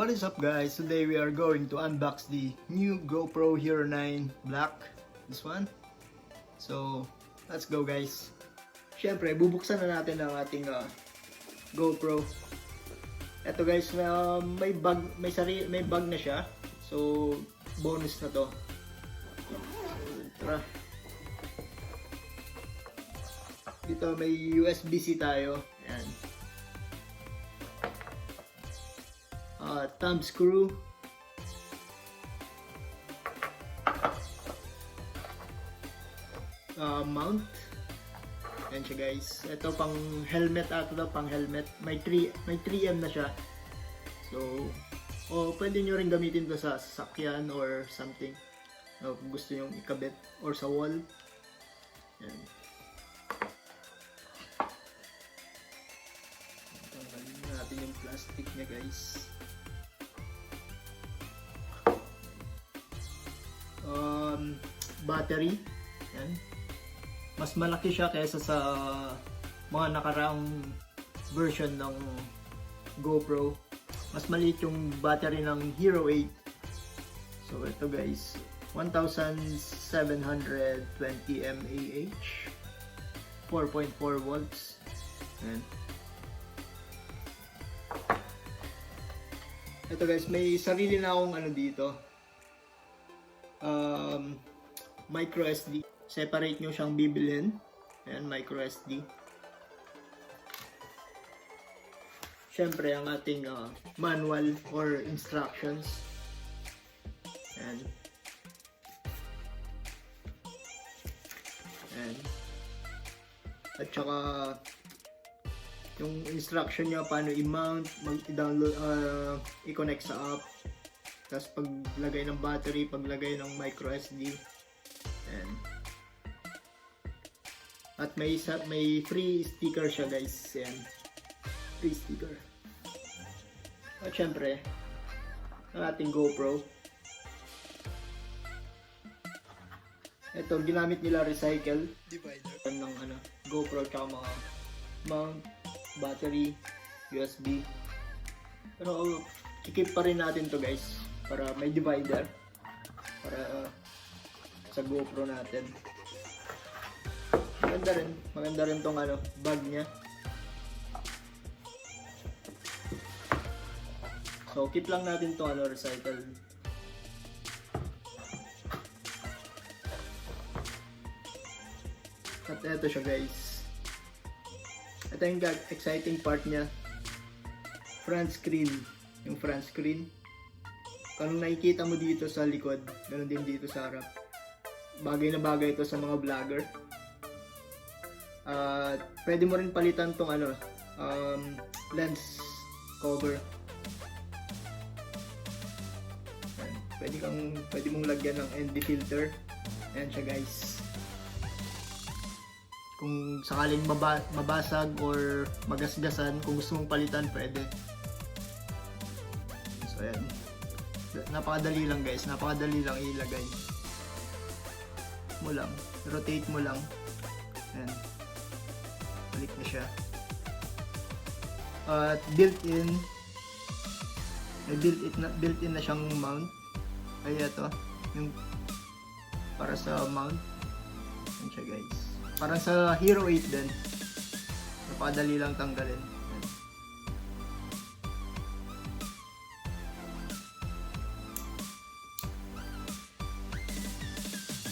What is up guys? Today we are going to unbox the new GoPro Hero 9 Black. This one. So, let's go guys. Siyempre, bubuksan na natin ang ating GoPro. Ito guys, may bag na siya. So, bonus na to. Tara. Dito may USB-C tayo. Ayan. Thumb screw. Mount. Ayan siya guys. Ito pang helmet ato, pang helmet. May 3M na siya. So, pwede nyo rin gamitin to sa sasakyan or something. Kung gusto nyo ikabit or sa wall. Ayan. Tanggalin natin yung plastic niya guys. Battery. Yan. Mas malaki siya kaysa sa mga nakaraang version ng GoPro. Mas maliit yung battery ng Hero 8. So ito guys, 1720 mAh, 4.4 volts. Yan. Ito guys, may sarili na akong ano dito. Micro SD. Separate nyo siyang bibilhin. Ayan, micro SD. Siyempre, ang ating manual or instructions. Ayan. Ayan. At saka, yung instruction nyo paano i-mount, i-download, i-connect sa app. Tapos paglagay ng battery, paglagay ng micro SD. Ayan. At may free sticker siya guys. Ayan. Free sticker. At syempre, ang ating GoPro. Ito, ginamit nila recycle divider ng GoPro tsaka mga mount, battery, USB. Pero i-keep pa rin natin to guys para may divider para sa GoPro natin. Maganda rin tong bag niya. So keep lang natin tong recycle. At eto siya guys. Ito yung exciting part niya. Front screen. Yung front screen. Kung nakikita mo dito sa likod, ganoon din dito sa harap. Bagay na bagay ito sa mga vlogger. Pwede mo rin palitan tong lens cover. Pwede mong lagyan ng ND filter. Ayan siya guys. Kung sakaling mabasag or magasgasan, kung gusto mong palitan, pwede. So ayan. Napakadali lang guys, napakadali lang ilagay. Mo lang, rotate mo lang. Ayan. Balik na siya. At built-in, may built-in na siyang mount. Ay ito, yung para sa mount. Ayan siya guys. Parang sa Hero 8 din. Napakadali lang tanggalin. Ayan.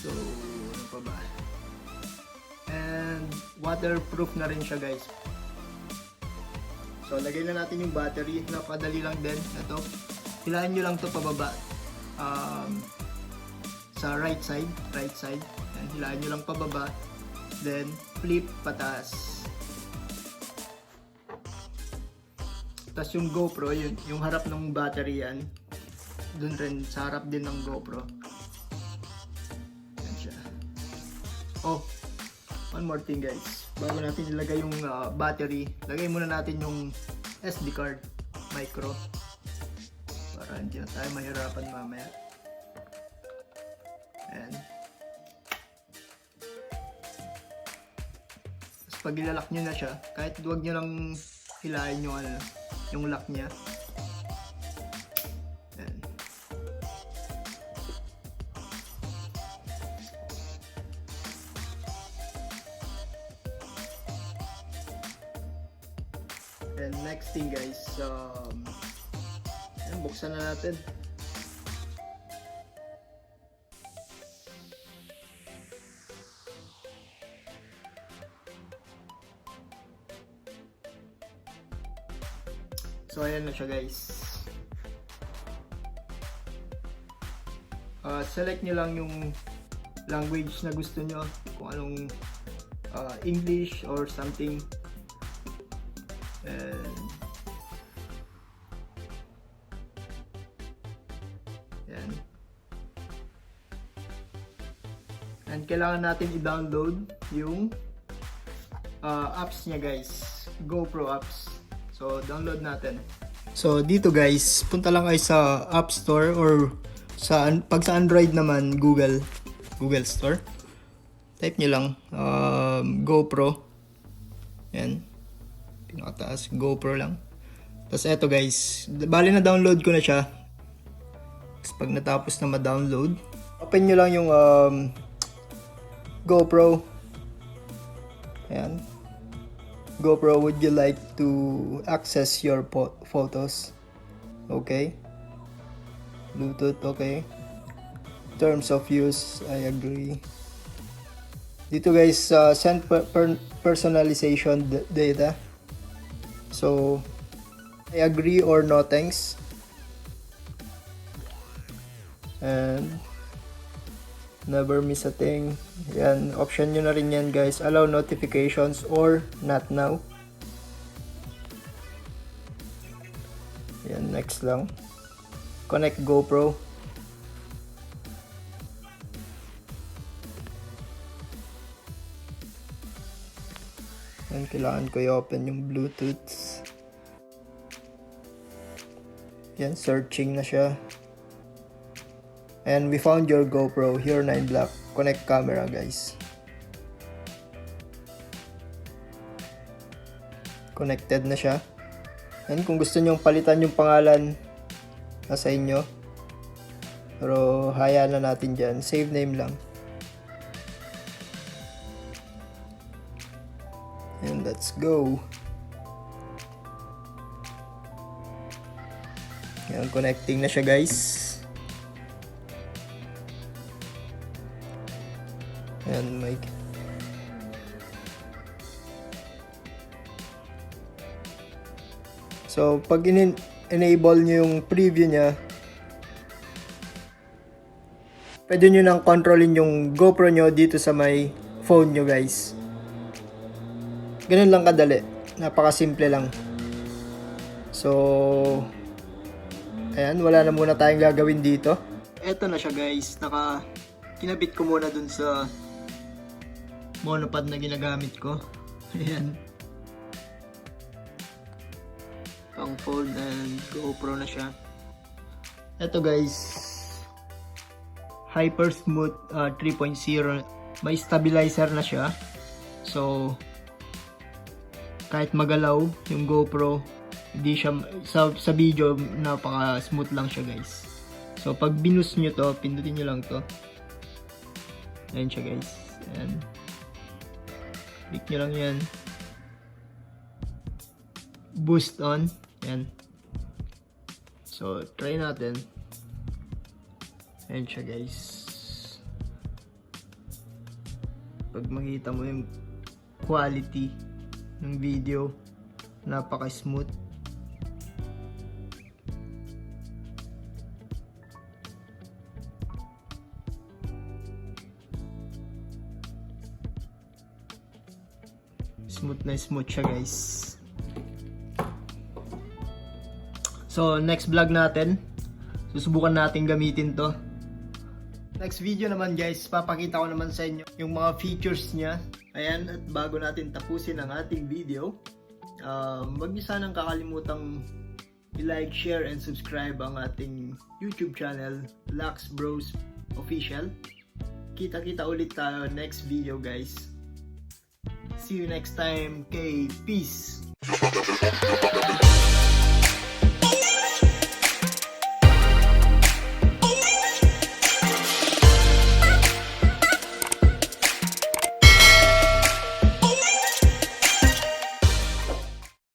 So, ano pa ba? And waterproof na rin siya guys. So, lagay na natin yung battery. Napakadali lang din. Ito, hilahin nyo lang ito pababa. Sa right side. Ayan, hilahin nyo lang pababa. Then, flip pataas. Tapos yung GoPro, yung harap ng battery yan. Dun rin, sa harap din ng GoPro. Ayan siya. Oh, one more thing guys. Bago natin ilagay yung battery, lagay muna natin yung SD card. Micro. Para hindi na tayo mahirapan mamaya. Ayan. Pag ilalak nyo na siya, kahit huwag nyo lang hilahin yung lock niya. next thing guys, buksan na natin. So ayan na siya guys. Select nyo lang yung language na gusto nyo, kung anong English or something. And yan. And kailangan natin i-download yung apps niya guys, GoPro apps. So download natin. So dito guys, punta lang kayo sa App Store, or pag sa Android naman, Google Store. Type nyo lang GoPro. Yan. Pinakataas, GoPro lang. Tapos eto guys, bali na download ko na siya. Tapos pag natapos na ma-download, open nyo lang yung GoPro. Ayan. GoPro, would you like to access your photos? Okay. Bluetooth, okay. Terms of use, I agree. Dito guys, send personalization data. So, I agree or no thanks. And never miss a thing. Yan, option nyo na rin yan guys. Allow notifications or not now. Yan, next lang. Connect GoPro. Yan, kailangan ko i-open yung Bluetooth. Yan, searching na siya. And we found your GoPro, here 9 Black. Connect camera guys. Connected na siya. And kung gusto nyong palitan yung pangalan, nasa inyo. Pero hayaan na natin dyan. Save name lang. And let's go. Yan, connecting na siya guys. And mic. So pag enable nyo yung preview nya, pwede nyo nang kontrolin yung GoPro nyo dito sa may phone nyo guys. Ganun lang kadali, napakasimple lang. So ayan, wala na muna tayong gagawin dito. Eto na siya guys, kinabit ko muna dun sa monopod na ginagamit ko. Ayan. Pang phone and GoPro na siya. Ito guys, Hyper Smooth 3.0. May stabilizer na siya. So, kahit magalaw yung GoPro, hindi siya, sa video, napaka smooth lang siya guys. So, pag binus nyo to, pindutin nyo lang to. Ayan siya guys. Ayan. Click nyo lang yan. Boost on. Yan. So, try natin. Ayan siya guys. Pag makita mo yung quality ng video, napaka-smooth. Smooth na smooth siya guys. So next vlog natin, susubukan natin gamitin to. Next video naman guys, papakita ko naman sa inyo yung mga features niya. Ayan, at bago natin tapusin ang ating video, wag niyo sanang kakalimutang i-like, share, and subscribe ang ating YouTube channel, Lux Bros Official. Kita-kita ulit tayo next video guys. See you next time. Okay, peace.